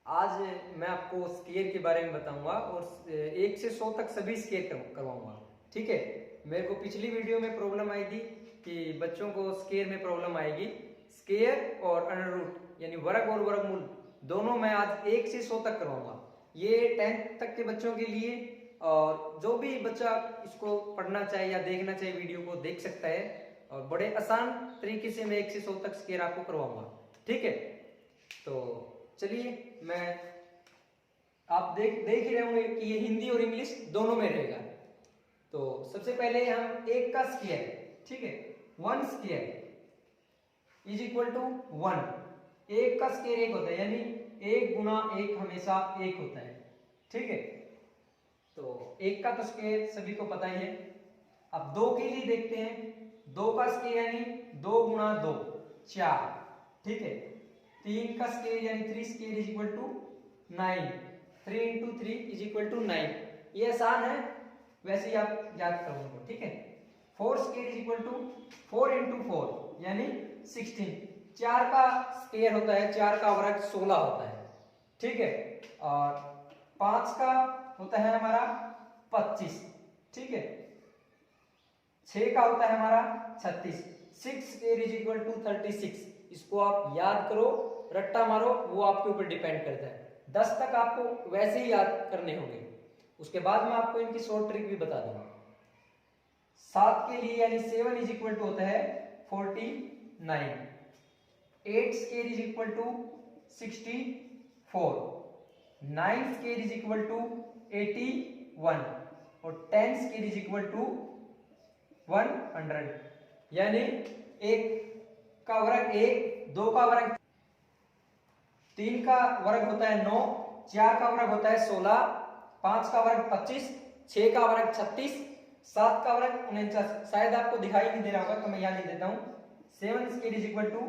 आज मैं आपको स्केयर के बारे में बताऊंगा और 1 से 100 तक सभी स्केयर करवाऊंगा। ठीक है, मेरे को पिछली वीडियो में प्रॉब्लम आई थी कि बच्चों को स्केयर में प्रॉब्लम आएगी। स्केयर और अंडर रूट यानी वर्ग और वर्गमूल दोनों मैं आज 1 से 100 तक करवाऊंगा। ये 10th तक के बच्चों के लिए, और जो भी बच्चा इसको पढ़ना चाहे या देखना चाहे वीडियो को देख सकता है, और बड़े आसान तरीके से मैं 1 से 100 तक स्केयर आपको करवाऊंगा। ठीक है, तो चलिए आप देख ही रहे होंगे कि ये हिंदी और इंग्लिश दोनों में रहेगा। तो सबसे पहले हम 1 का स्केयर, ठीक है, 1 स्केयर इज इक्वल टू 1। 1 का स्केयर 1 होता है, यानी 1 गुना 1 हमेशा 1 होता है। ठीक है, तो 1 का तो स्केयर सभी को पता ही है। अब 2 के लिए देखते हैं। 2 का स्केयर यानी 2 गुना 2 4। ठीक है, 3 का स्केयर यानी 3 square is equal to 9। 3 into 3 is equal to 9। ये आसान है, वैसे ही आप याद करोगे। ठीक है, 4 square is equal to 4 into 4 यानी 16। 4 का स्केयर होता है, 4 का वर्ग 16 होता है। ठीक है, और 5 का होता है हमारा 25। ठीक है, 6 का होता है हमारा 36। 6 स्केयर इज इक्वल टू 36। इसको आप याद करो, रट्टा मारो, वो आपके ऊपर डिपेंड करता है। 10 तक आपको वैसे ही याद करने होंगे, उसके बाद मैं आपको इनकी शॉर्ट ट्रिक भी बता दूंगा। 7 के लिए यानी 7 इज इक्वल टू होता है 49। 8 square is equal to 64। 9 square is equal to 81 और 10 स्केयर इज इक्वल टू 100। यानी 1 का वर्ग 1, 2 का वर्ग 3 का वर्ग होता है 9, 4 का वर्ग होता है 16, 5 का वर्ग 25, 6 का वर्ग 36, 7 का वर्ग 49। शायद आपको दिखाई नहीं दे रहा होगा तो मैं यहाँ लिख देता हूँ। 7 स्केयर इज इक्वल टू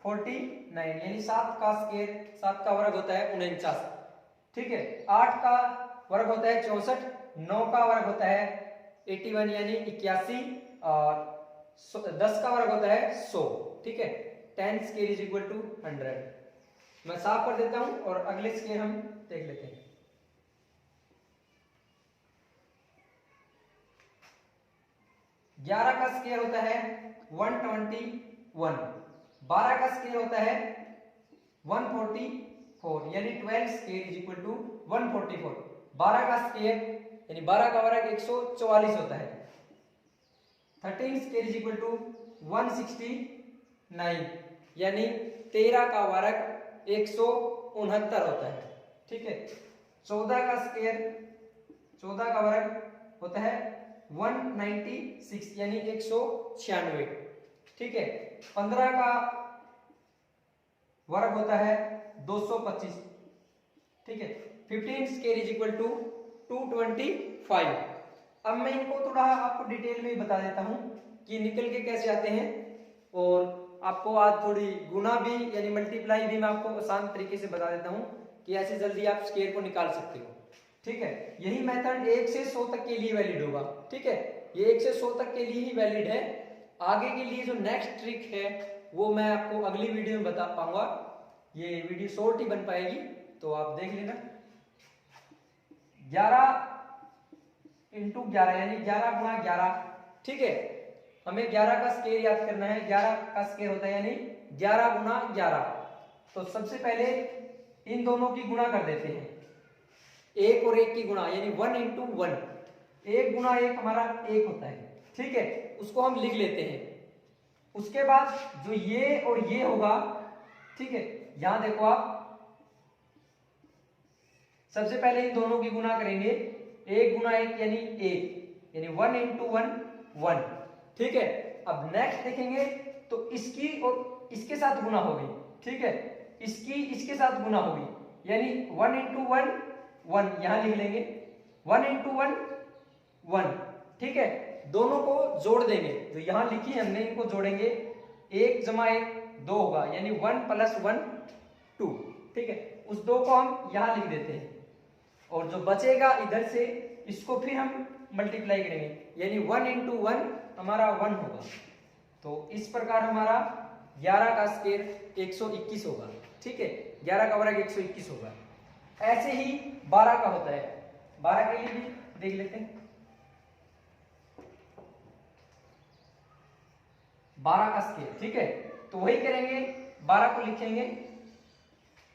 49 यानी 7 का स्केयर, 7 का वर्ग होता है 49। ठीक है, 8 का वर्ग होता है 64, 9 का वर्ग होता है 81 यानी 81, और 10 का वर्ग होता है 100। ठीक है, 10 स्केयर इज इक्वल टू 100। मैं साफ कर देता हूं और अगले स्केयर हम देख लेते हैं। 11 का स्केयर होता है 121। 12 का स्केयर होता है 144 यानी 12 स्केयर इज इक्वल टू 144। 12 का स्केयर यानी 12 का वर्ग 144 होता है। 13 स्केयर इज इक्वल टू 169 यानी 13 का वर्ग 169 होता है। ठीक है, 14 का स्केयर, 14 का वर्ग होता है 196 यानी 196। ठीक है, 15 का वर्ग होता है 225। ठीक है, 15 स्केयर इज इक्वल टू 225। अब मैं इनको थोड़ा आपको डिटेल में बता देता हूं कि निकल के कैसे आते हैं, और आपको आज थोड़ी गुना भी यानी मल्टीप्लाई भी मैं आपको आसान तरीके से बता देता हूं कि ऐसे जल्दी आप स्केयर को निकाल सकते हो। ठीक है, यही मेथड 1 से 100 तक के लिए वैलिड होगा। ठीक है, ये 1 से 100 तक के लिए ही वैलिड है। आगे के लिए जो नेक्स्ट ट्रिक है वो मैं आपको अगली वीडियो में बता पाऊंगा। ये वीडियो शॉर्ट ही बन पाएगी, तो आप देख लेना। 11 इंटू 11 यानी 11 गुणा 11। ठीक है, हमें 11 का स्केयर याद करना है। 11 का स्केयर होता है यानी 11 गुना 11। तो सबसे पहले इन दोनों की गुणा कर देते हैं। 1 और 1 की गुणा यानी 1 इंटू 1। 1 गुना 1 हमारा 1 होता है। ठीक है, उसको हम लिख लेते हैं। उसके बाद जो ये और ये होगा, ठीक है, यहां देखो आप, सबसे पहले इन दोनों की गुणा करेंगे। 1 गुना 1 यानी 1 यानी 1 इंटू 1 1। ठीक है, अब नेक्स्ट देखेंगे तो इसकी और इसके साथ गुना होगी। ठीक है, इसकी इसके साथ गुना होगी यानी 1 इंटू 1 1 यहां लिख लेंगे। 1 इंटू 1 1। ठीक है, दोनों को जोड़ देंगे, जो यहां लिखी हमने इनको जोड़ेंगे। 1 जमा 1 2 होगा यानी 1 प्लस 1 2। ठीक है, उस 2 को हम यहां लिख देते हैं, और जो बचेगा इधर से इसको फिर हम मल्टीप्लाई करेंगे यानी 1 इंटू 1 हमारा 1 होगा। तो इस प्रकार हमारा 11 का स्केयर 121 होगा। ठीक है, 11 का वर्ग 121 होगा। ऐसे ही 12 का होता है। 12 के लिए भी देख लेते हैं। 12 का स्केल, ठीक है। तो वही करेंगे, 12 को लिखेंगे।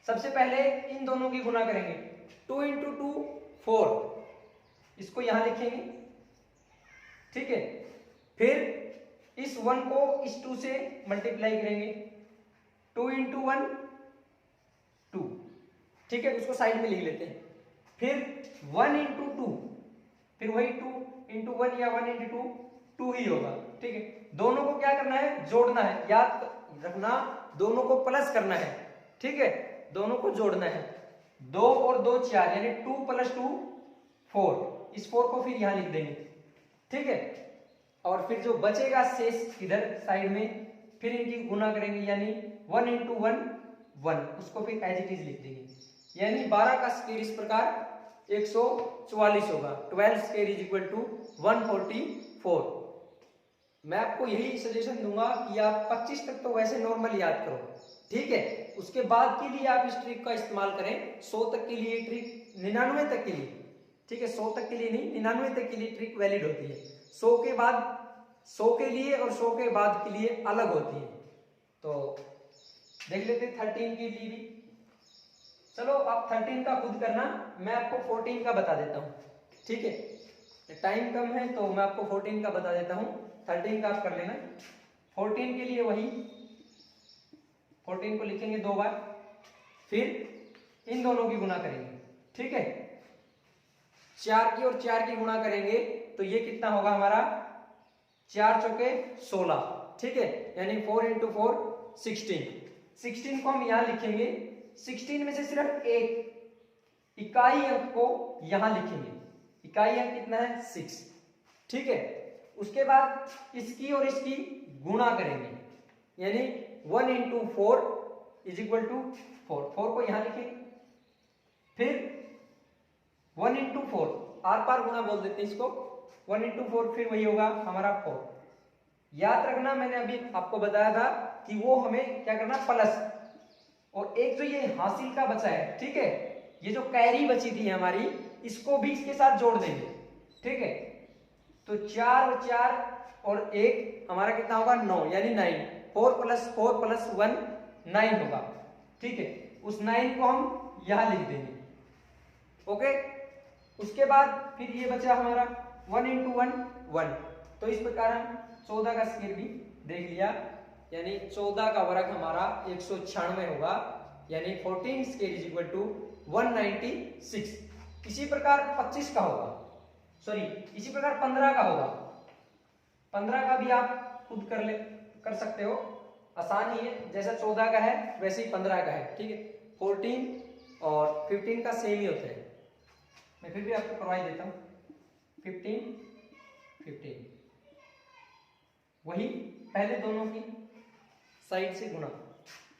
सबसे पहले इन दोनों की गुना करेंगे। 2 × 2 4, इसको यहां लिखेंगे, ठीक है। फिर इस 1 को इस 2 से मल्टीप्लाई करेंगे। 2 × 1 2, ठीक है, उसको साइड में लिख लेते हैं। फिर 1 × 2, फिर वही 2 × 1 या 1 × 2 2 ही होगा, ठीक है। दोनों को क्या करना है, जोड़ना है, याद रखना, दोनों को प्लस करना है, ठीक है, दोनों को जोड़ना है। 2 और 2 4, यानी 2 + 2 4, इस 4 को फिर यहां लिख देंगे, ठीक है। और फिर जो बचेगा शेष इधर साइड में, फिर इनकी गुना करेंगे, यानी 1 × 1 1, उसको फिर एज इट इज लिख देंगे। यानी 12 का स्क्वायर इस प्रकार 144 होगा। 12 स्क्वायर = 144। मैं आपको यही सजेशन दूंगा कि आप 25 तक तो वैसे नॉर्मल याद करो, ठीक है। उसके बाद के लिए आप इस ट्रिक का इस्तेमाल करें। 100 तक के लिए ट्रिक, 99 तक के लिए, ठीक है, 100 तक के लिए नहीं, 99 तक के लिए ट्रिक वैलिड होती है। 100 के बाद, 100 के लिए और 100 के बाद के लिए अलग होती है। तो देख लेते हैं 13 के लिए भी। चलो आप 13 का खुद करना, मैं आपको 14 का बता देता हूं, ठीक है। टाइम कम है तो मैं आपको 14 का बता देता हूं, 13 का आप कर लेना। 14 के लिए वही 14 को लिखेंगे 2 बार, फिर इन दोनों की गुना करेंगे, ठीक है। 4 की और 4 की गुना करेंगे तो ये कितना होगा हमारा, 4 चौके 16, ठीक है, यानी 4 × 4 16। 16 को हम यहां लिखेंगे। 16 में से सिर्फ एक इकाई अंक को यहां लिखेंगे। इकाई अंक कितना है, 6, ठीक है। उसके बाद इसकी और इसकी गुणा करेंगे, यानी 1 × 4 = 4, 4 को यहां लिखेंगे। फिर 1 × 4 आर पार गुणा बोल देते हैं इसको, 1 × 4, फिर वही होगा हमारा 4। याद रखना, मैंने अभी आपको बताया था कि वो हमें क्या करना, प्लस। और एक जो ये हासिल का बचा है, ठीक है, ये जो कैरी बची थी हमारी, इसको भी इसके साथ जोड़ देंगे, ठीक है। तो 4 और 4 और 1 हमारा कितना होगा, 9, यानी 9। 4 + 4 + 1 9 होगा, ठीक है। उस 9 को हम यहां लिख देंगे, ओके। उसके बाद फिर ये बचा हमारा 1 × 1 1। तो इस प्रकार हम 14 का स्क्वायर भी देख लिया, यानी 14 का वर्ग हमारा 196 होगा, यानी 14 स्क्वायर = 196। इसी प्रकार 25 का होगा, सॉरी इसी प्रकार 15 का होगा। 15 का भी आप खुद कर सकते हो, आसान ही है, जैसा 14 का है वैसे ही 15 का है, ठीक है। 14 और 15 का सेम ही होता है, मैं फिर भी आपको करवाई देता हूं। 15 15, वही पहले दोनों की साइड से गुणा,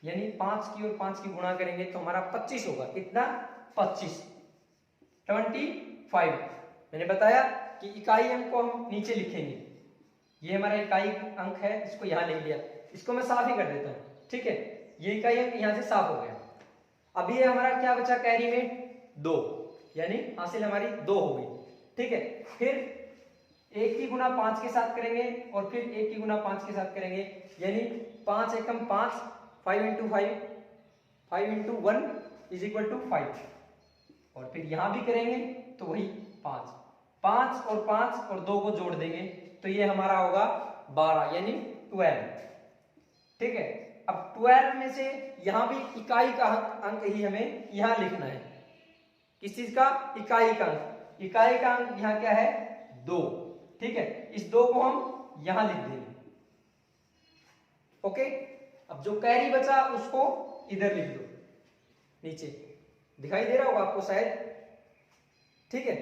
यानी 5 की और 5 की गुणा करेंगे तो हमारा 25 होगा। कितना, 25 25। मैंने बताया कि इकाई अंक को हम नीचे लिखेंगे, ये हमारा इकाई अंक है, इसको यहां लिख लिया। इसको मैं साफ ही कर देता हूं, ठीक है। ये इकाई अंक यहां से साफ हो गया। अब ये हमारा क्या बचा, कैरी में 2, यानी हासिल हमारी 2 हो गई, ठीक है। फिर 1 की गुना 5 के साथ करेंगे और फिर 1 की गुना 5 के साथ करेंगे, यानी 5 एकम 5, 5 × 5, 5 × 1 = 5। और फिर यहां भी करेंगे तो वही 5, 5 और 5 और 2 को जोड़ देंगे तो ये हमारा होगा 12, यानी 12, ठीक है। अब 12 में से यहां भी इकाई का अंक ही हमें यहां लिखना है। किस चीज का, इकाई का अंक। इकाई का अंक यहां क्या है, 2, ठीक है। इस 2 को हम यहां लिख देंगे, ओके। अब जो कैरी बचा उसको इधर लिख दो, नीचे दिखाई दे रहा होगा आपको शायद, ठीक है।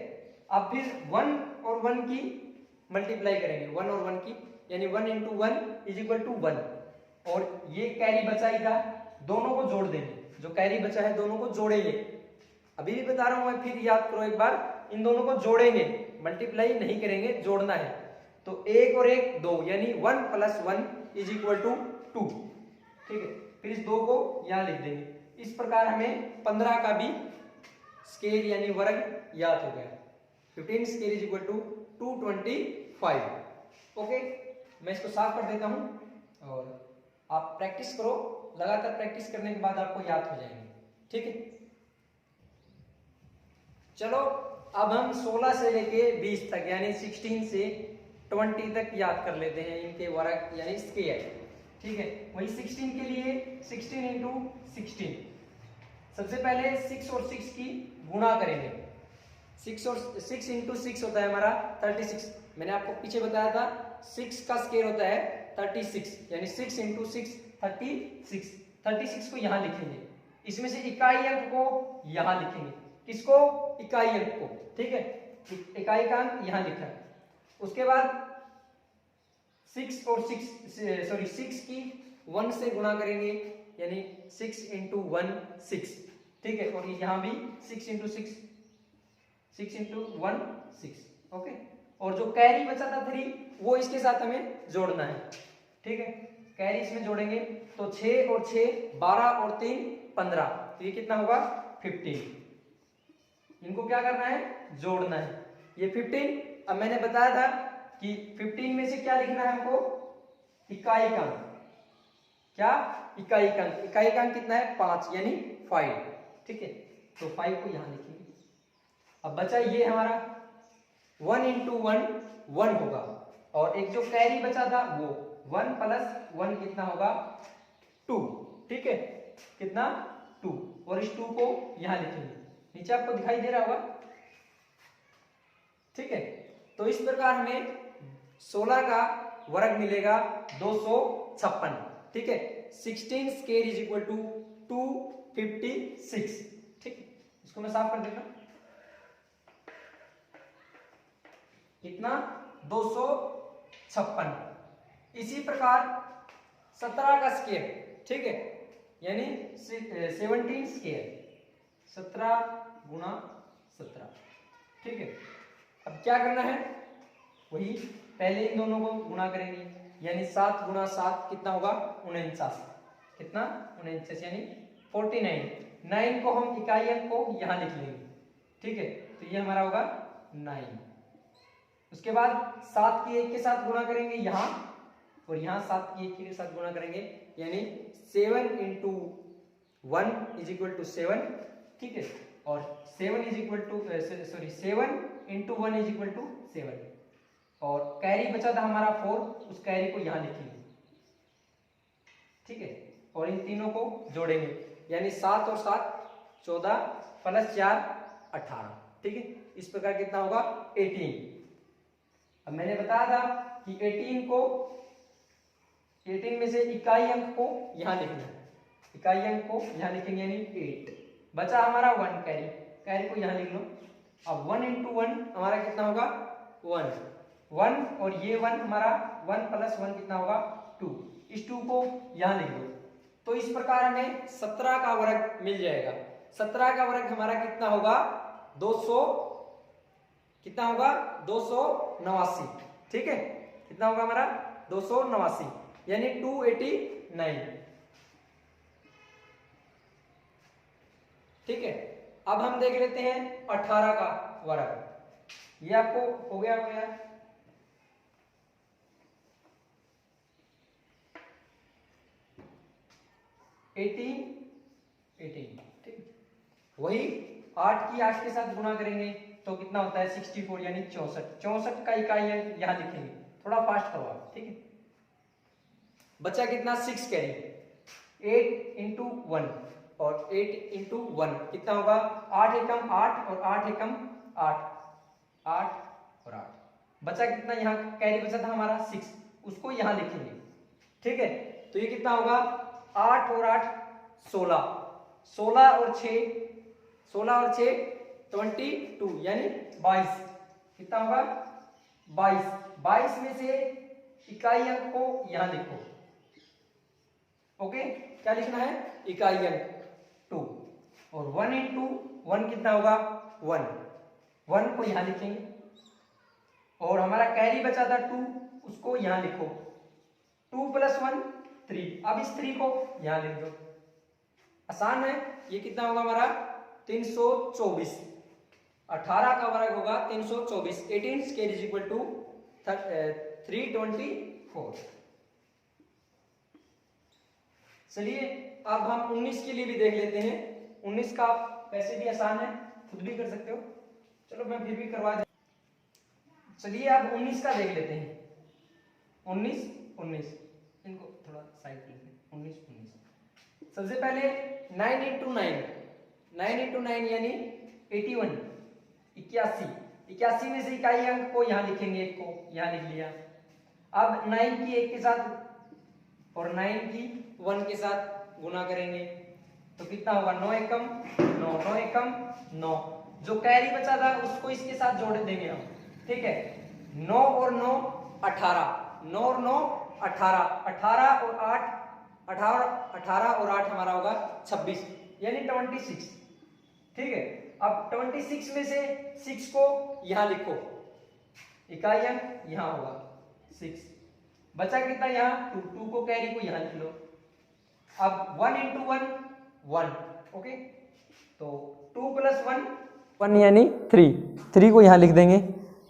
अब फिर 1 और 1 की मल्टीप्लाई करेंगे, 1 और 1 की, यानी 1 × 1 = 1। और ये कैरी बचा ही था, दोनों को जोड़ देंगे, जो कैरी बचा है दोनों को जोड़ेंगे। अभी भी बता रहा हूं मैं, फिर याद करो एक बार, इन दोनों को जोड़ेंगे, मल्टीप्लाई नहीं करेंगे, जोड़ना है। तो 1 और 1 2, यानी 1 + 1 = 2, ठीक है। फिर इस 2 को यहां लिख देंगे। इस प्रकार हमें 15 का भी स्क्वायर यानी वर्ग याद हो गया। 15 square is equal to 225। Okay, मैं इसको साफ कर देता हूं और आप प्रैक्टिस करो, लगातार प्रैक्टिस करने के बाद आपको याद हो जाएंगे। ठीक है, चलो अब हम 16 से लेके 20 तक यानी 16 से 20 तक याद कर लेते हैं इनके वर्ग यानी स्क्वायर। ठीक है, वही 16 के लिए 16 इंटू 16। सबसे पहले 6 और 6 की गुणा करेंगे। 6 और 6 इंटू 6 होता है हमारा 36। मैंने आपको पीछे बताया था 6 का स्क्वायर होता है 36 यानी 6 इंटू 6 36। 36 को यहाँ लिखेंगे, इसमें से इकाई अंक को यहाँ लिखेंगे। किसको? इकाई अंक को। ठीक है, इकाई का अंक यहाँ लिखा है। उसके बाद 6 और 6 की 1 से गुणा करेंगे यानी 6 इंटू 1 6। ठीक है, और यहाँ भी 6 इंटू 6 6 इंटू 1 6। ओके, और जो कैरी बचा था 3 वो इसके साथ हमें जोड़ना है। ठीक है, कैरी इसमें जोड़ेंगे तो 6 और 6 12 और 3 15, तो ये कितना होगा 15। इनको क्या करना है? जोड़ना है। ये 15, अब मैंने बताया था कि 15 में से क्या लिखना है हमको? इकाई का अंक। क्या? इकाई का अंक। इकाई का अंक कितना है? 5 यानी 5। ठीक है, तो 5 को यहां लिखेंगे। अब बचा ये हमारा 1 इंटू 1 1 होगा, और एक जो कैरी बचा था वो 1 प्लस 1 कितना होगा? 2। ठीक है, कितना? 2, और इस 2 को यहां लिखेंगे। नीचे आपको दिखाई दे रहा होगा। ठीक है, तो इस प्रकार हमें 16 का वर्ग मिलेगा 256। ठीक है, 16 स्क्वायर इज इक्वल टू 256। ठीक है, इसको मैं साफ कर देता हूं। कितना? 256। इसी प्रकार 17 का स्क्वायर, ठीक है, यानी 17 स्क्वायर, 17 गुणा 17। ठीक है, अब क्या करना है? वही पहले इन दोनों को गुणा करेंगे यानी 7 गुणा 7 कितना होगा? 49। कितना? 49 यानी 49। 9 को हम इकाई अंक को यहां लिख लेंगे। ठीक है, तो ये हमारा होगा 9। उसके बाद 7 की 1 के साथ गुणा करेंगे यहां, और यहां 7 की 1 के साथ गुणा करेंगे यानी 7 इंटू 1 इज इक्वल टू 7। ठीक है, और 7 is equal to 7 into 1 is equal to 7, और कैरी बचा था हमारा 4, उस कैरी को यहां लिखेंगे। ठीक है, और इन तीनों को जोड़ेंगे यानी 7 और 7 14 प्लस 4 18। ठीक है, इस प्रकार कितना होगा? 18। अब मैंने बताया था कि 18 में से इकाई अंक को यहां लिखना है। इकाई अंक को यहां लिखेंगे यानी 8। बचा हमारा 1 कैरी, कैरी को यहां लिख लो। अब 1 इंटू 1 हमारा कितना होगा? 1, और ये 1 हमारा 1 प्लस 1 कितना होगा? 2। इस 2 को यहां लिख दो। तो इस प्रकार हमें 17 का वर्ग मिल जाएगा। 17 का वर्ग हमारा कितना होगा? 200 कितना होगा? 289। ठीक है, कितना होगा हमारा? 289 यानी 289। ठीक है, अब हम देख लेते हैं 18 का वर्ग। ये आपको हो गया होगा यार? एटीन। ठीक, वही 8 की 8 के साथ गुणा करेंगे तो कितना होता है? 64 यानी 64। 64 का इकाई अंक यहां लिखेंगे। थोड़ा फास्ट करो आप। ठीक है, बचा कितना? 6 कैरी। 8 इंटू 1, और 8 इंटू 1 कितना होगा? 8 एकम 8 और 8 एकम 8, 8 और 8। बचा कितना? यहाँ कैरी बचा था हमारा 6, उसको यहां लिखेंगे। ठीक है, तो ये कितना होगा? 8 और 8 16, 16 और 6 22 यानी 22। कितना होगा? 22। 22 में से इकाई अंक को यहां लिखो। ओके, क्या लिखना है? इकाई अंक 2, और 1 इंटू 1 कितना होगा? 1 को यहां लिखेंगे, और हमारा कैरी बचा था 2, उसको यहां लिखो। 2 प्लस 1 3। अब इस 3 को यहां लिख दो। आसान है। ये कितना होगा हमारा? 324। 18 का वर्ग होगा 324। 18 स्क्वायर इज इक्वल टू 324। चलिए अब हम 19 के लिए भी देख लेते हैं। 19 का वैसे भी आसान है, खुद भी कर सकते हो, चलो मैं फिर भी करवा दूं। चलिए अब 19 का देख लेते हैं। 19 इनको थोड़ा साइड कर लेते हैं। 19 सबसे पहले 9 इंटू 9 यानी 81, 81 में से इकाई अंक को यहाँ लिखेंगे, एक को यहाँ लिख लिया। अब 9 की 1 के साथ और 9 की 1 के साथ गुना करेंगे तो कितना होगा, 9 एकम 9, 9 एकम 9। जो कैरी बचा था उसको इसके साथ जोड़ देंगे हम, ठीक है। 9 और 9 18, 9 और 9 18, 18 और 8 हमारा होगा 26 यानी 26, ठीक है। अब 26 में से 6 को यहां लिखो, इकाई अंक यहां होगा 6, बचा कितना यहाँ 2 को कैरी को यहां लिख लो। अब 1 इंटू 1 1, ओके। तो 2 प्लस 1 यानी 3 को यहां लिख देंगे।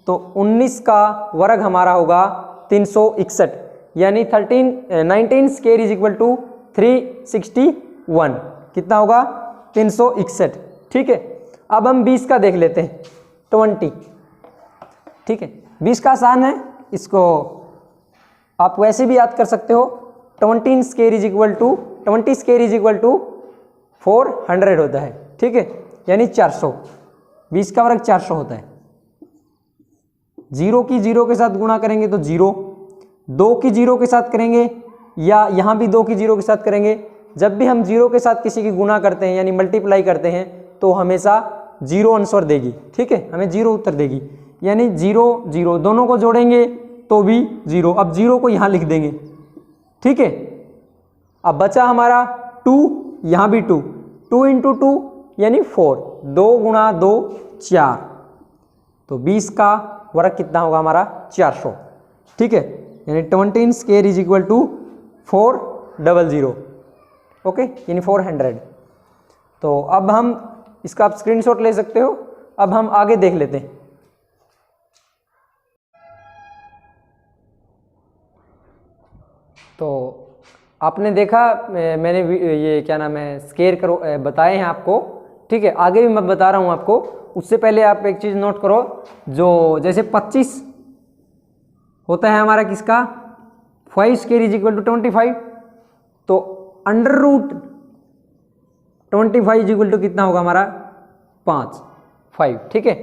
तो 19 का वर्ग हमारा होगा 361 यानी 19 स्क्वायर इज इक्वल टू 361, कितना होगा 361, ठीक है। अब हम 20 का देख लेते हैं, 20, ठीक है। 20 का आसान है, इसको आप वैसे भी याद कर सकते हो। 20 स्क्वायर इज इक्वल टू 400 होता है, ठीक है, यानी 400। 20 का वर्ग 400 होता है। 0 की 0 के साथ गुणा करेंगे तो 0, 2 की 0 के साथ करेंगे या यहाँ भी 2 की 0 के साथ करेंगे। जब भी हम 0 के साथ किसी की गुणा करते हैं यानी मल्टीप्लाई करते हैं तो हमेशा 0 आंसर देगी, ठीक है, हमें 0 उत्तर देगी। यानी 0 0 दोनों को जोड़ेंगे तो भी 0। अब 0 को यहाँ लिख देंगे, ठीक है। अब बचा हमारा 2, यहाँ भी 2 इंटू 2 यानी 4, 2 गुणा 2 4। तो 20 का वर्ग कितना होगा हमारा 400, ठीक है, यानी 20 square is equal to 400, okay, यानी 400। तो अब हम इसका आप स्क्रीनशॉट ले सकते हो। अब हम आगे देख लेते हैं। तो आपने देखा, मैंने ये क्या नाम है स्क्वायर करो बताए हैं आपको, ठीक है। आगे भी मैं बता रहा हूँ आपको। उससे पहले आप एक चीज़ नोट करो, जो जैसे 25 होता है हमारा किसका 5 स्क्वायर इज इक्वल टू 25, तो under root 25 is equal to कितना होगा हमारा 5, ठीक है।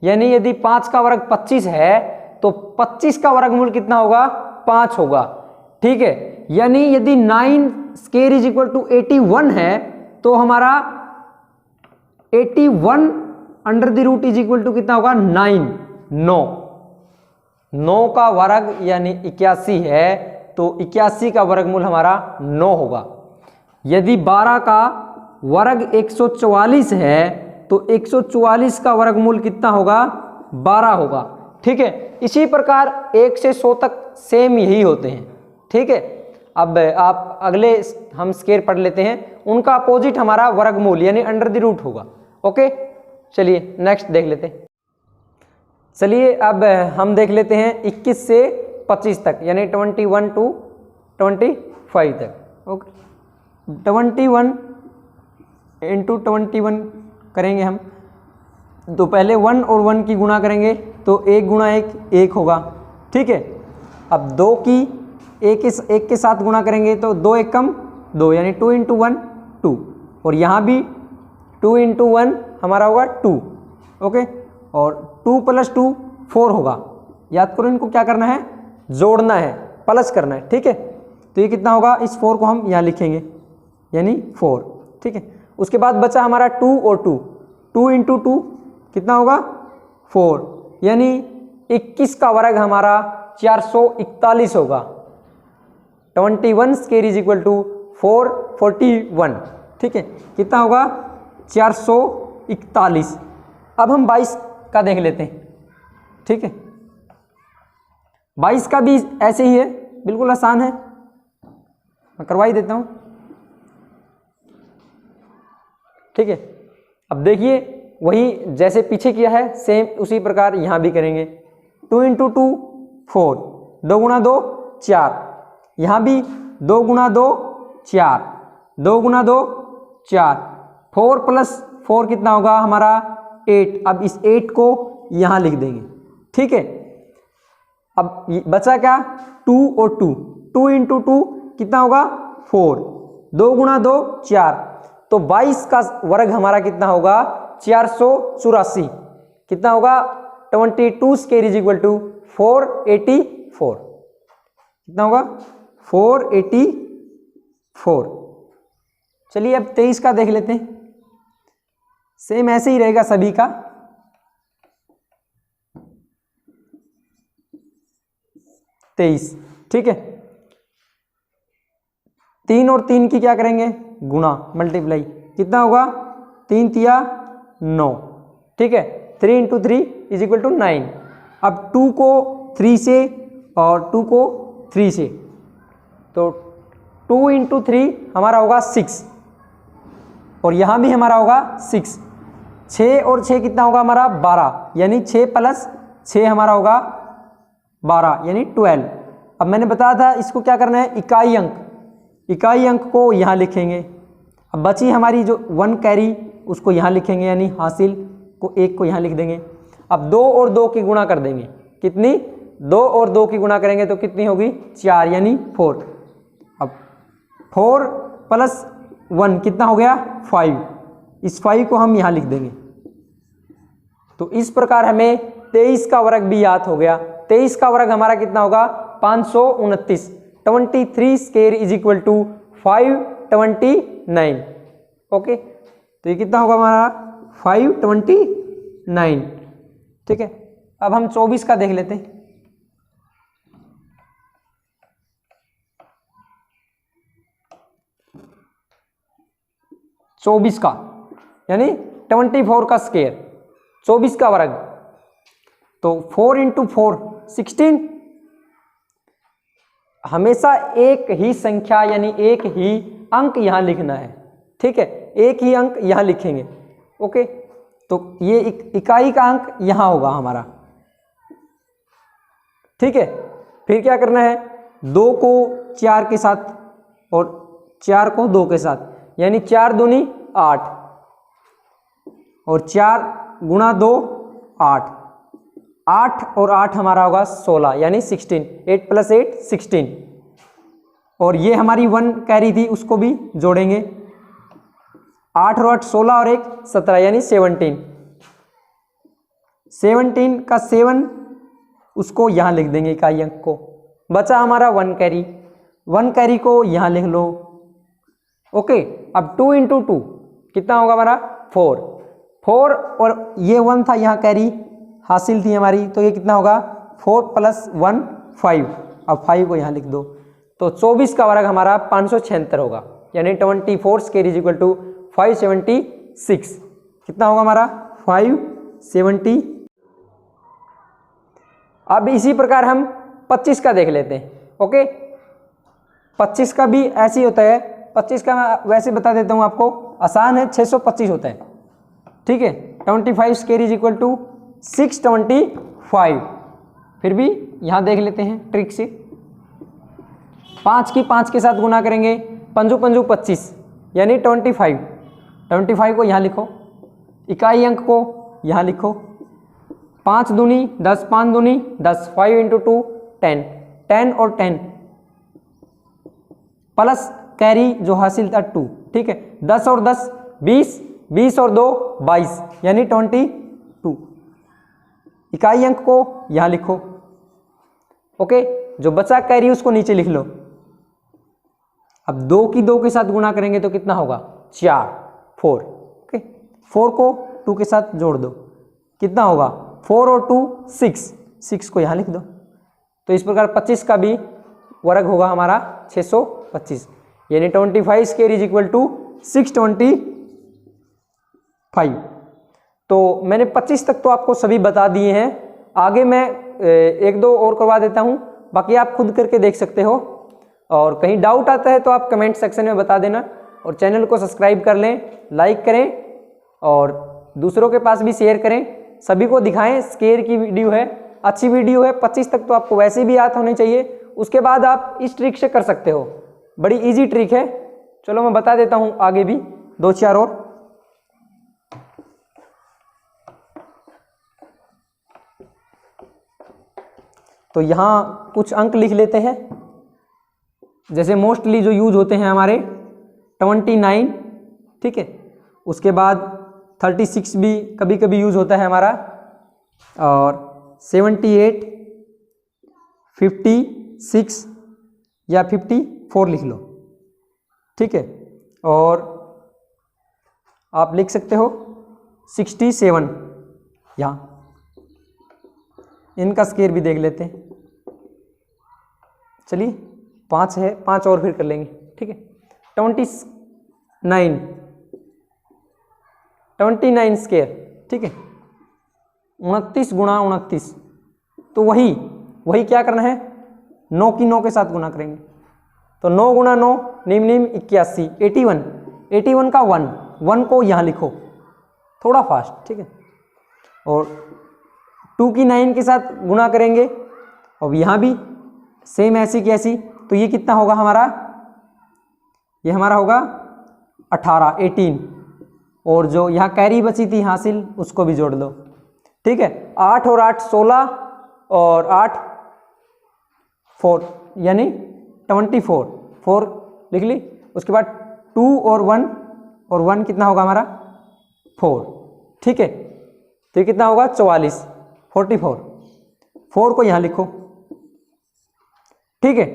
यानी यदि 5 का वर्ग 25 है तो 25 का वर्गमूल कितना होगा 5 होगा, ठीक है। यानी यदि 9 स्क्वायर इज इक्वल टू 81 है तो हमारा 81 under the root is equal to कितना होगा 9 का वर्ग यानी 81 है तो 81 का वर्गमूल हमारा 9 होगा। यदि 12 का वर्ग 144 है तो 144 का वर्गमूल कितना होगा 12 होगा, ठीक है। इसी प्रकार 1 से 100 तक सेम यही होते हैं, ठीक है। अब आप अगले हम स्क्वायर पढ़ लेते हैं, उनका अपोजिट हमारा वर्गमूल यानी अंडर द रूट होगा, ओके। चलिए नेक्स्ट देख लेते हैं। चलिए अब हम देख लेते हैं 21 से 25 तक यानी 21 टू 25 तक, ओके। 21 इंटू 21 करेंगे हम, तो पहले 1 और 1 की गुणा करेंगे तो 1 गुणा 1 होगा, ठीक है। अब 2 की 1 के साथ गुणा करेंगे तो 2 एकम 2 यानी 2 इंटू 1 2, और यहाँ भी 2 इंटू 1 हमारा होगा 2, ओके। और 2 प्लस 2 4 होगा। याद करो इनको क्या करना है, जोड़ना है, प्लस करना है, ठीक है। तो ये कितना होगा, इस 4 को हम यहाँ लिखेंगे यानी 4, ठीक है। उसके बाद बचा हमारा 2 और 2 इंटू 2 कितना होगा 4, यानी 21 का वर्ग हमारा 441 होगा। 21 स्क्वायर इज इक्वल टू 441, ठीक है, कितना होगा 441। अब हम 22 का देख लेते हैं, ठीक है। 22 का भी ऐसे ही है, बिल्कुल आसान है, मैं करवा ही देता हूं, ठीक है। अब देखिए वही जैसे पीछे किया है सेम उसी प्रकार यहाँ भी करेंगे। 2 × 2 4, 2 × 2 4, यहाँ भी 2 × 2 4, 2 × 2 4, 4 + 4 कितना होगा हमारा 8। अब इस 8 को यहाँ लिख देंगे, ठीक है। अब बचा क्या 2 और 2, 2 × 2 कितना होगा 4, 2 × 2 4, तो 22 का वर्ग हमारा कितना होगा 484। कितना होगा 22 स्क्वायर इज इक्वल टू 484। कितना होगा 484। चलिए अब 23 का देख लेते हैं। सेम ऐसे ही रहेगा सभी का। तेईस, ठीक है। 3 और 3 की क्या करेंगे गुणा, मल्टीप्लाई। कितना होगा 3 × 9, ठीक है। 3 × 3 इज इक्वल टू 9। अब 2 को 3 से और 2 को 3 से, तो 2 × 3 हमारा होगा 6 और यहाँ भी हमारा होगा 6। 6 और 6 कितना होगा हमारा 12, यानी 6 + 6 हमारा होगा 12 यानी 12। अब मैंने बताया था इसको क्या करना है इकाई अंक, इकाई अंक को यहाँ लिखेंगे। अब बची हमारी जो 1 कैरी उसको यहाँ लिखेंगे, यानी हासिल को 1 को यहाँ लिख देंगे। अब 2 और 2 की गुणा कर देंगे। कितनी 2 और 2 की गुणा करेंगे तो कितनी होगी 4 यानी 4। अब 4 + 1 कितना हो गया 5, इस 5 को हम यहाँ लिख देंगे। तो इस प्रकार हमें 23 का वर्ग भी याद हो गया। 23 का वर्ग हमारा कितना होगा 529। 23 square is equal to 529। Okay, तो ये कितना होगा हमारा 529, ठीक है। अब हम 24 का देख लेते हैं। 24 का यानी 24 का स्क्वायर, 24 का वर्ग, तो 4 × 4 16। हमेशा एक ही संख्या यानी एक ही अंक यहां लिखना है, ठीक है। एक ही अंक यहां लिखेंगे, ओके। तो ये इकाई का अंक यहां होगा हमारा, ठीक है। फिर क्या करना है 2 को 4 के साथ और 4 को 2 के साथ, यानी 4 दूनी 8 और 4 × 2 8, 8 और 8 हमारा होगा 16 यानी 16। 8 + 8 16। और ये हमारी 1 कैरी थी उसको भी जोड़ेंगे। 8 और 8 16 और 1 17 यानी 17। 17 का 7 उसको यहाँ लिख देंगे इकाई अंक को। बचा हमारा 1 कैरी, 1 कैरी को यहाँ लिख लो, ओके। अब 2 × 2 कितना होगा हमारा 4, 4 और ये 1 था यहाँ कैरी हासिल थी हमारी, तो ये कितना होगा 4 + 1 5। अब 5 को यहाँ लिख दो, तो 24 का वर्ग हमारा 576 होगा, यानी 24 स्क्वायर इज इक्वल टू 576। कितना होगा हमारा 570। अब इसी प्रकार हम 25 का देख लेते हैं, ओके। 25 का भी ऐसे ही होता है। 25 का मैं वैसे बता देता हूँ आपको, आसान है, 625 होता है, ठीक है। 25 स्क्वायर इज इक्वल टू 625। फिर भी यहाँ देख लेते हैं ट्रिक से। 5 की 5 के साथ गुना करेंगे, 5 × 5 25 यानी 25। 25 को यहाँ लिखो, इकाई अंक को यहाँ लिखो। 5 दूनी 10, 5 दूनी 10, 5 × 2 10, 10 और 10 प्लस कैरी जो हासिल था 2, ठीक है। 10 और 10 20, 20 और 2 22 यानी 22। इकाई अंक को यहाँ लिखो, ओके। जो बचा कैरी उसको नीचे लिख लो। अब 2 की 2 के साथ गुणा करेंगे तो कितना होगा 4 4, ओके। 4 को 2 के साथ जोड़ दो, कितना होगा 4 और 2 6, 6 को यहाँ लिख दो। तो इस प्रकार 25 का भी वर्ग होगा हमारा 625, यानी 25 स्क्वायर इज इक्वल टू 625। तो मैंने 25 तक तो आपको सभी बता दिए हैं। आगे मैं 1-2 और करवा देता हूँ, बाकी आप खुद करके देख सकते हो। और कहीं डाउट आता है तो आप कमेंट सेक्शन में बता देना, और चैनल को सब्सक्राइब कर लें, लाइक करें और दूसरों के पास भी शेयर करें, सभी को दिखाएं। स्केयर की वीडियो है, अच्छी वीडियो है। 25 तक तो आपको वैसे भी याद होनी चाहिए, उसके बाद आप इस ट्रिक से कर सकते हो, बड़ी इजी ट्रिक है। चलो मैं बता देता हूं आगे भी 2-4 और। तो यहाँ कुछ अंक लिख लेते हैं, जैसे मोस्टली जो यूज होते हैं हमारे 29, ठीक है। उसके बाद 36 भी कभी कभी यूज होता है हमारा, और 78, 56 या 54 लिख लो, ठीक है। और आप लिख सकते हो 67, यहाँ इनका स्केयर भी देख लेते हैं। चलिए 5 है, 5 और फिर कर लेंगे, ठीक है। 29 स्केयर, ठीक है। 29 गुणा 29, तो वही क्या करना है, 9 की 9 के साथ गुना करेंगे। तो 9 गुणा 9 निम 81, 81 का 1 को यहाँ लिखो थोड़ा फास्ट, ठीक है। और 2 की 9 के साथ गुणा करेंगे, और यहाँ भी सेम ऐसी की ऐसी। तो ये कितना होगा हमारा, ये हमारा होगा 18, और जो यहाँ कैरी बची थी हासिल, उसको भी जोड़ दो, ठीक है। 8 और 8 16, और 8 4 यानी 24, 4 लिख ली। उसके बाद 2 और 1 कितना होगा हमारा 4, ठीक है। तो ये कितना होगा 44, 44, 4 को यहाँ लिखो, ठीक है।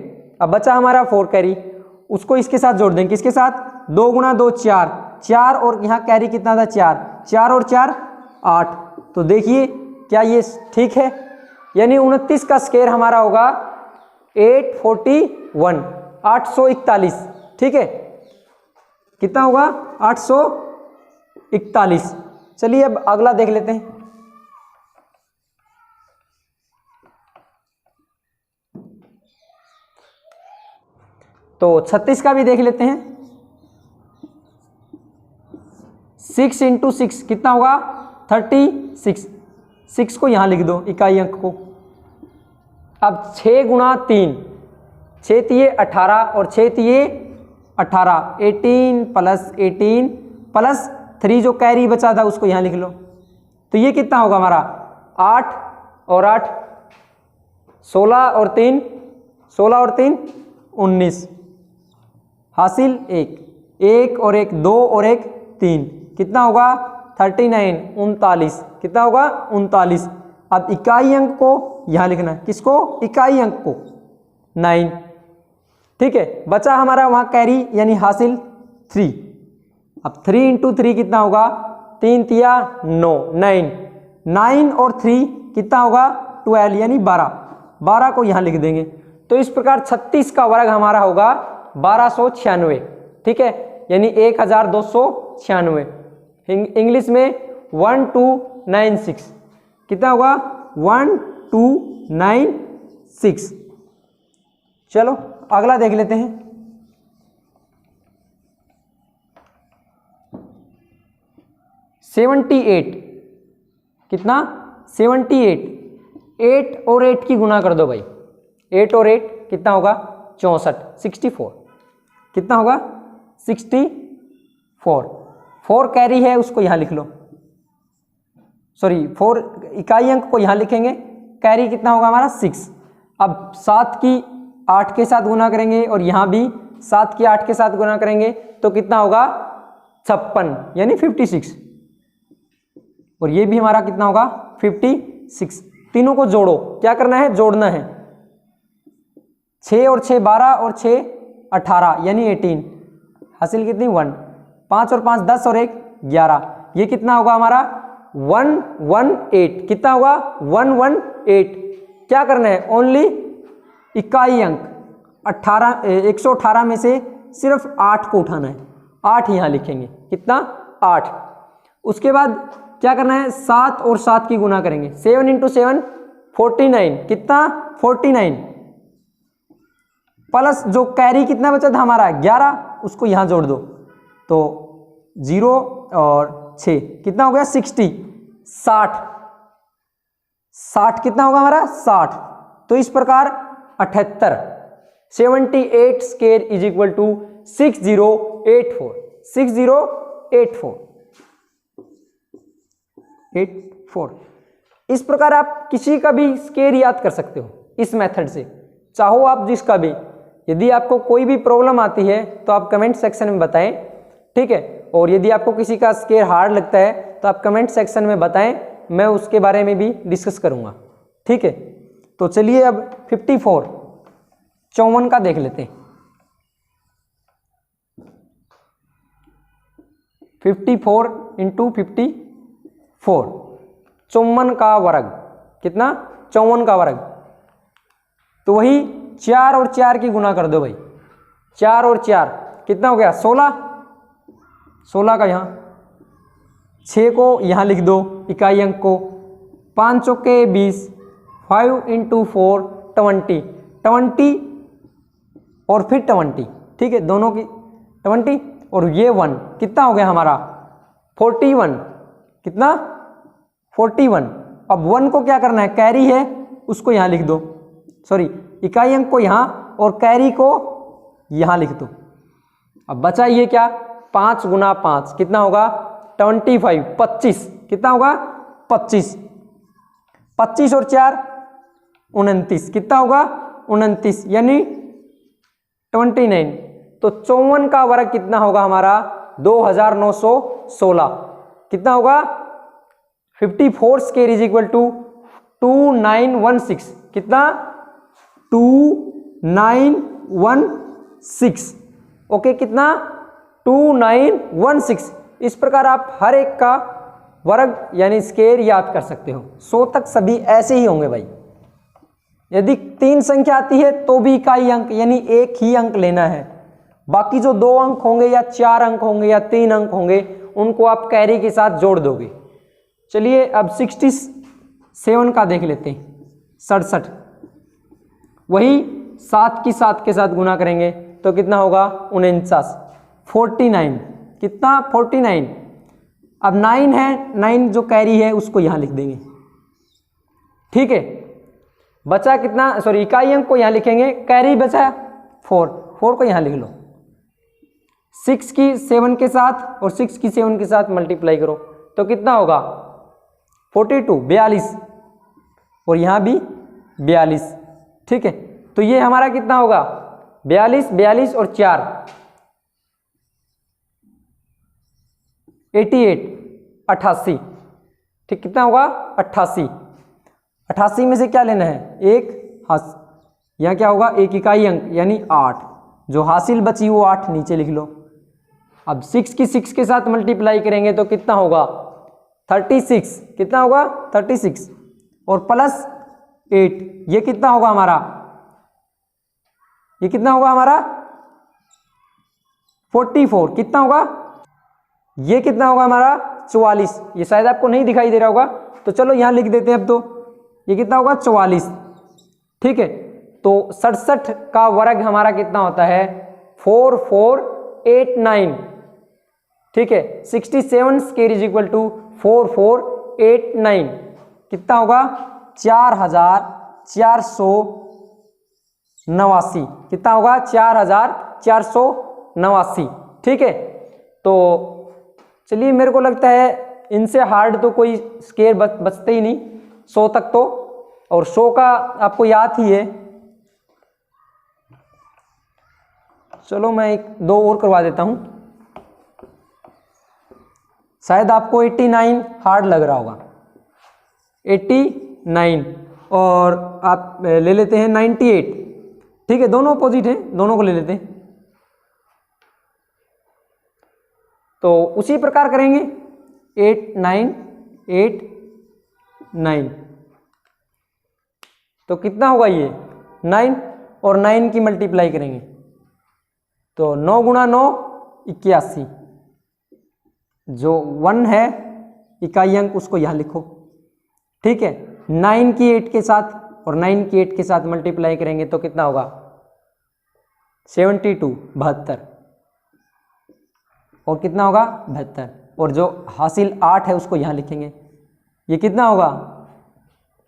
अब बचा हमारा 4 कैरी, उसको इसके साथ जोड़ देंगे, किसके साथ, 2 गुणा 2 4, और यहाँ कैरी कितना था 4 और 4 8। तो देखिए क्या ये ठीक है, यानी 29 का स्केयर हमारा होगा 841, 841, ठीक है। कितना होगा 841। चलिए अब अगला देख लेते हैं। तो 36 का भी देख लेते हैं। 6 × 6 कितना होगा 36, 6 को यहाँ लिख दो इकाई अंक को। अब 6 गुणा 3, 6 तिये 18, और 6 तिये 18, 18 प्लस 3 जो कैरी बचा था उसको यहाँ लिख लो। तो ये कितना होगा हमारा 8 और 8 16, और 3 19, हासिल 1 और 1 2 और 1 3, कितना होगा 39, 39, कितना होगा 39। अब इकाई अंक को यहाँ लिखना है, किसको, इकाई अंक को 9, ठीक है। बचा हमारा वहाँ कैरी यानी हासिल 3। अब 3 × 3 कितना होगा, 3 तिया 9, 9 और 3 कितना होगा 12 यानी 12 को यहाँ लिख देंगे। तो इस प्रकार 36 का वर्ग हमारा होगा 1296, ठीक है, यानी 1296। इंग्लिश में 1296, कितना होगा 1296। चलो अगला देख लेते हैं। कितना 78, 8 और 8 की गुना कर दो भाई, 8 और 8 कितना होगा 64, 64, कितना होगा 64। 4 कैरी है उसको यहाँ लिख लो, सॉरी 4 इकाई अंक को यहाँ लिखेंगे, कैरी कितना होगा हमारा 6। अब 7 की 8 के साथ गुना करेंगे, और यहाँ भी 7 की 8 के साथ गुना करेंगे, तो कितना होगा 56 यानी 56, और ये भी हमारा कितना होगा 56। तीनों को जोड़ो, क्या करना है जोड़ना है, 6 और 6 12, और 6 18 यानी 18, हासिल कितनी 1, 5 और 5 10, और 1 11, ये कितना होगा हमारा 118, कितना होगा 118। क्या करना है ओनली इकाई अंक 118 में से सिर्फ 8 को उठाना है, 8 यहाँ लिखेंगे, कितना 8। उसके बाद क्या करना है 7 और 7 की गुना करेंगे, 7 × 7 49, कितना 49, प्लस जो कैरी कितना बचा था हमारा 11, उसको यहाँ जोड़ दो, तो 0 और 6 कितना हो गया 60, 60 कितना होगा हमारा 60। तो इस प्रकार 78 78 स्क्वायर इज इक्वल टू 6084 6084। इस प्रकार आप किसी का भी स्क्वायर याद कर सकते हो इस मेथड से, चाहो आप जिसका भी। यदि आपको कोई भी प्रॉब्लम आती है तो आप कमेंट सेक्शन में बताएं, ठीक है। और यदि आपको किसी का स्क्वायर हार्ड लगता है तो आप कमेंट सेक्शन में बताएं, मैं उसके बारे में भी डिस्कस करूंगा, ठीक है। तो चलिए अब 54 54 का देख लेते हैं। 54 इंटू 54 54 का वर्ग कितना 54 का वर्ग। तो वही 4 और 4 की गुना कर दो भाई, 4 और 4 कितना हो गया 16 16 का यहाँ 6 को यहाँ लिख दो इकाई अंक को, 5 चौके 20, 5 इंटू 4 20 20 और फिर 20, ठीक है, दोनों की 20 और ये 1 कितना हो गया हमारा 41 कितना 41। अब 1 को क्या करना है, कैरी है उसको यहाँ लिख दो, सॉरी इकाई अंक को यहाँ और कैरी को यहाँ लिख दो। अब बचा ये क्या 5 गुना 5 कितना होगा 25 25 कितना होगा 25 25 और 4 29 कितना होगा 29 यानी 29। तो 54 का वर्ग कितना होगा हमारा 2916 कितना होगा 54 स्क्वायर इज इक्वल टू 2916 कितना 2916 ओके कितना 2916। इस प्रकार आप हर एक का वर्ग यानी स्क्वायर याद कर सकते हो। 100 तक सभी ऐसे ही होंगे भाई। यदि 3 संख्या आती है तो भी इकाई अंक यानी एक ही अंक लेना है, बाकी जो 2 अंक होंगे या 4 अंक होंगे या 3 अंक होंगे उनको आप कैरी के साथ जोड़ दोगे। चलिए अब 67 का देख लेते हैं 67 वही 7 की 7 के साथ गुना करेंगे तो कितना होगा 49 49 कितना 49। अब 9 है 9 जो कैरी है उसको यहाँ लिख देंगे, ठीक है। बचा कितना सॉरी इकाई अंक को यहाँ लिखेंगे, कैरी बचा 4 4 को यहाँ लिख लो। 6 की 7 के साथ और 6 की 7 के साथ मल्टीप्लाई करो तो कितना होगा 42 42 और यहाँ भी 42, ठीक है। तो ये हमारा कितना होगा 42 42 और 4 88 88, ठीक कितना होगा 88 88 में से क्या लेना है एक यहाँ क्या होगा एक इकाई अंक यानी 8, जो हासिल बची वो 8 नीचे लिख लो। अब 6 की 6 के साथ मल्टीप्लाई करेंगे तो कितना होगा 36 कितना होगा 36 और प्लस 8 ये कितना होगा हमारा ये कितना होगा हमारा 44 कितना होगा ये कितना होगा हमारा 44। ये शायद आपको नहीं दिखाई दे रहा होगा तो चलो यहां लिख देते हैं। अब तो ये कितना होगा 44, ठीक है। तो 67 का वर्ग हमारा कितना होता है 4489, ठीक है। 67 स्क्वायर इज इक्वल टू 4489 कितना होगा 4489 कितना होगा 4489, ठीक है। तो चलिए मेरे को लगता है इनसे हार्ड तो कोई स्क्वायर बचते ही नहीं 100 तक तो, और 100 का आपको याद ही है। चलो मैं 1-2 और करवा देता हूं, शायद आपको 89 हार्ड लग रहा होगा 89 और आप ले लेते हैं 98, ठीक है। दोनों अपोजिट हैं, दोनों को ले लेते हैं। तो उसी प्रकार करेंगे 8 9 8 9 तो कितना होगा ये 9 और 9 की मल्टीप्लाई करेंगे तो 9 गुणा 9 81, जो 1 है इकाई अंक उसको यहाँ लिखो, ठीक है। 9 की 8 के साथ और 9 की 8 के साथ मल्टीप्लाई करेंगे तो कितना होगा 72 72 और कितना होगा 72। और जो हासिल 8 है उसको यहाँ लिखेंगे। ये कितना होगा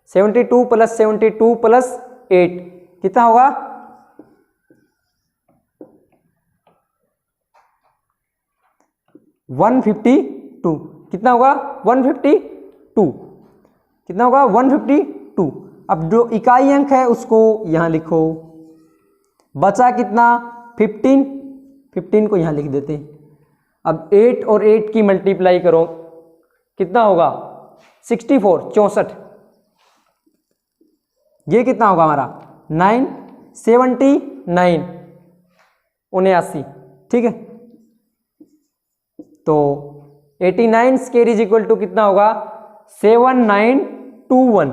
72 प्लस 72 प्लस 8 कितना होगा 152 कितना होगा 152 कितना होगा 152। अब जो इकाई अंक है उसको यहाँ लिखो, बचा कितना 15 को यहाँ लिख देते हैं। अब 8 और 8 की मल्टीप्लाई करो कितना होगा 64 64। ये कितना होगा हमारा 979 79। ठीक है, तो 89 स्क्वायर इज इक्वल टू कितना होगा 7921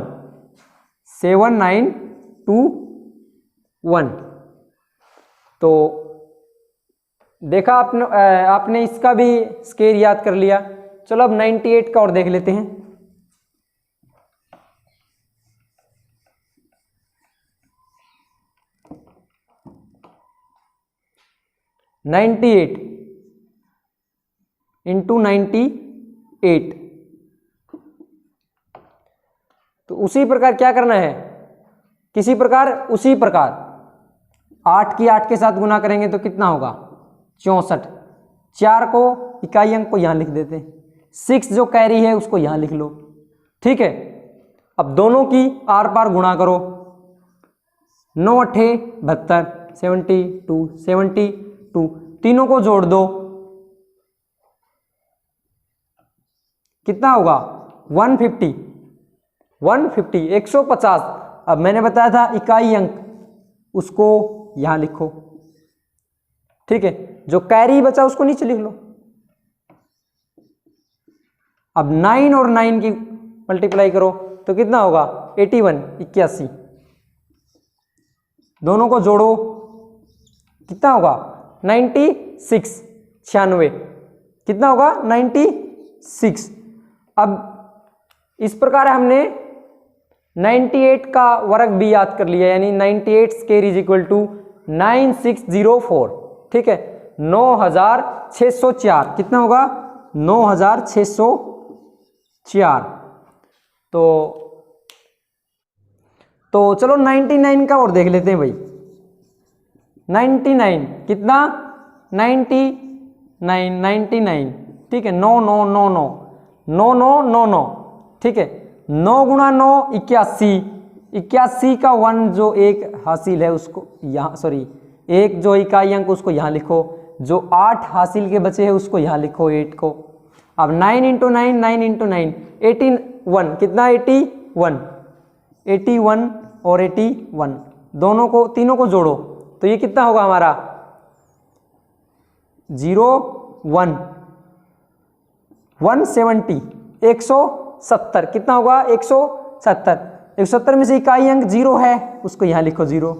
7921। तो देखा आपने इसका भी स्क्वायर याद कर लिया। चलो अब 98 का और देख लेते हैं। 98 इंटू 98। तो उसी प्रकार क्या करना है, किसी प्रकार उसी प्रकार 8 की 8 के साथ गुना करेंगे तो कितना होगा 64। 4 को इकाई अंक को यहाँ लिख देते हैं, 6 जो कैरी है उसको यहाँ लिख लो। ठीक है, अब दोनों की आर पार गुणा करो, 9 8 72 72 72, तीनों को जोड़ दो कितना होगा 150 150। अब मैंने बताया था इकाई अंक उसको यहां लिखो। ठीक है, जो कैरी बचा उसको नीचे लिख लो। अब 9 और 9 की मल्टीप्लाई करो तो कितना होगा 81 81। दोनों को जोड़ो कितना होगा 96 96 कितना होगा 96। अब इस प्रकार हमने 98 का वर्ग भी याद कर लिया, यानी 98 स्क्वायर इज इक्वल टू 9604। ठीक है, 9604 कितना होगा 9604। तो चलो 99 का और देख लेते हैं भाई। 99 कितना 99। ठीक है, 9 9 9 9 9 9 9 9। ठीक है, 9 गुणा 9 81। 81 का 1 जो एक हासिल है उसको यहाँ, सॉरी एक जो इकाई अंक उसको यहाँ लिखो, जो 8 हासिल के बचे हैं उसको यहाँ लिखो 8 को। अब 9 इंटू 9 9 इंटू 9 81 कितना 81 81 और 81 दोनों को तीनों को जोड़ो तो ये कितना होगा हमारा 01 170 170 कितना होगा 170। 170 में से इकाई अंक 0 है उसको यहाँ लिखो 0।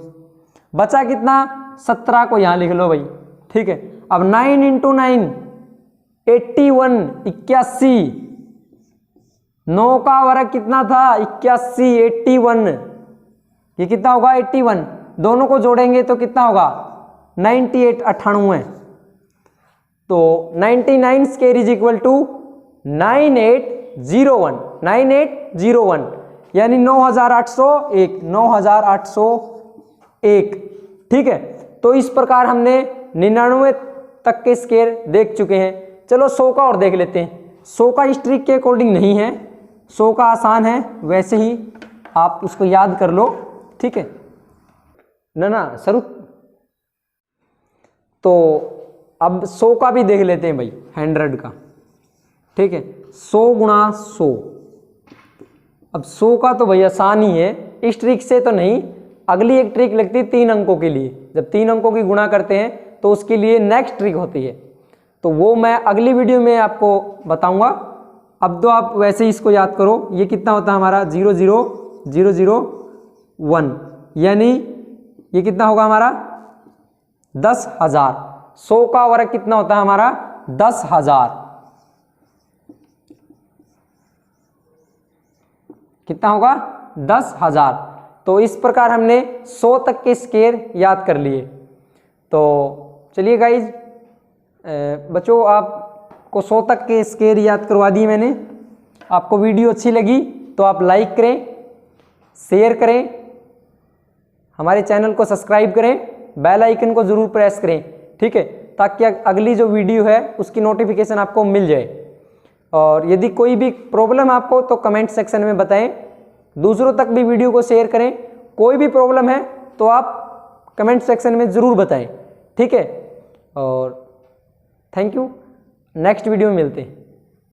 बचा कितना 17 को यहाँ लिख लो भाई। ठीक है, अब 9 इंटू 9 81 81। 9 का वर्ग कितना था 81 81। ये कितना होगा 81। दोनों को जोड़ेंगे तो कितना होगा 98 98। तो 99 स्क्वायर इज इक्वल टू 9801 9801 यानी 9801 9801। ठीक है, तो इस प्रकार हमने 99 तक के स्क्वायर देख चुके हैं। चलो 100 का और देख लेते हैं। 100 का इस ट्रिक के अकॉर्डिंग नहीं है, 100 का आसान है, वैसे ही आप उसको याद कर लो। ठीक है ना सरू। तो अब 100 का भी देख लेते हैं भाई, 100 का। ठीक है, 100 गुणा 100। अब 100 का तो भाई आसान ही है, इस ट्रिक से तो नहीं। अगली एक ट्रिक लगती है 3 अंकों के लिए। जब 3 अंकों की गुणा करते हैं तो उसके लिए नेक्स्ट ट्रिक होती है, तो वो मैं अगली वीडियो में आपको बताऊंगा। अब तो आप वैसे ही इसको याद करो। ये कितना होता है हमारा 00001 यानी ये कितना होगा हमारा 10,000। 100 का वर्ग कितना होता है हमारा 10,000। कितना होगा 10,000। तो इस प्रकार हमने 100 तक के स्क्वायर याद कर लिए। तो चलिए गाइज, बच्चों आप आपको 100 तक के स्केयर याद करवा दिए मैंने। आपको वीडियो अच्छी लगी तो आप लाइक करें, शेयर करें, हमारे चैनल को सब्सक्राइब करें, बेल आइकन को ज़रूर प्रेस करें, ठीक है, ताकि अगली जो वीडियो है उसकी नोटिफिकेशन आपको मिल जाए। और यदि कोई भी प्रॉब्लम आपको तो कमेंट सेक्शन में बताएं, दूसरों तक भी वीडियो को शेयर करें। कोई भी प्रॉब्लम है तो आप कमेंट सेक्शन में ज़रूर बताएं, ठीक है। और थैंक यू, नेक्स्ट वीडियो में मिलते हैं।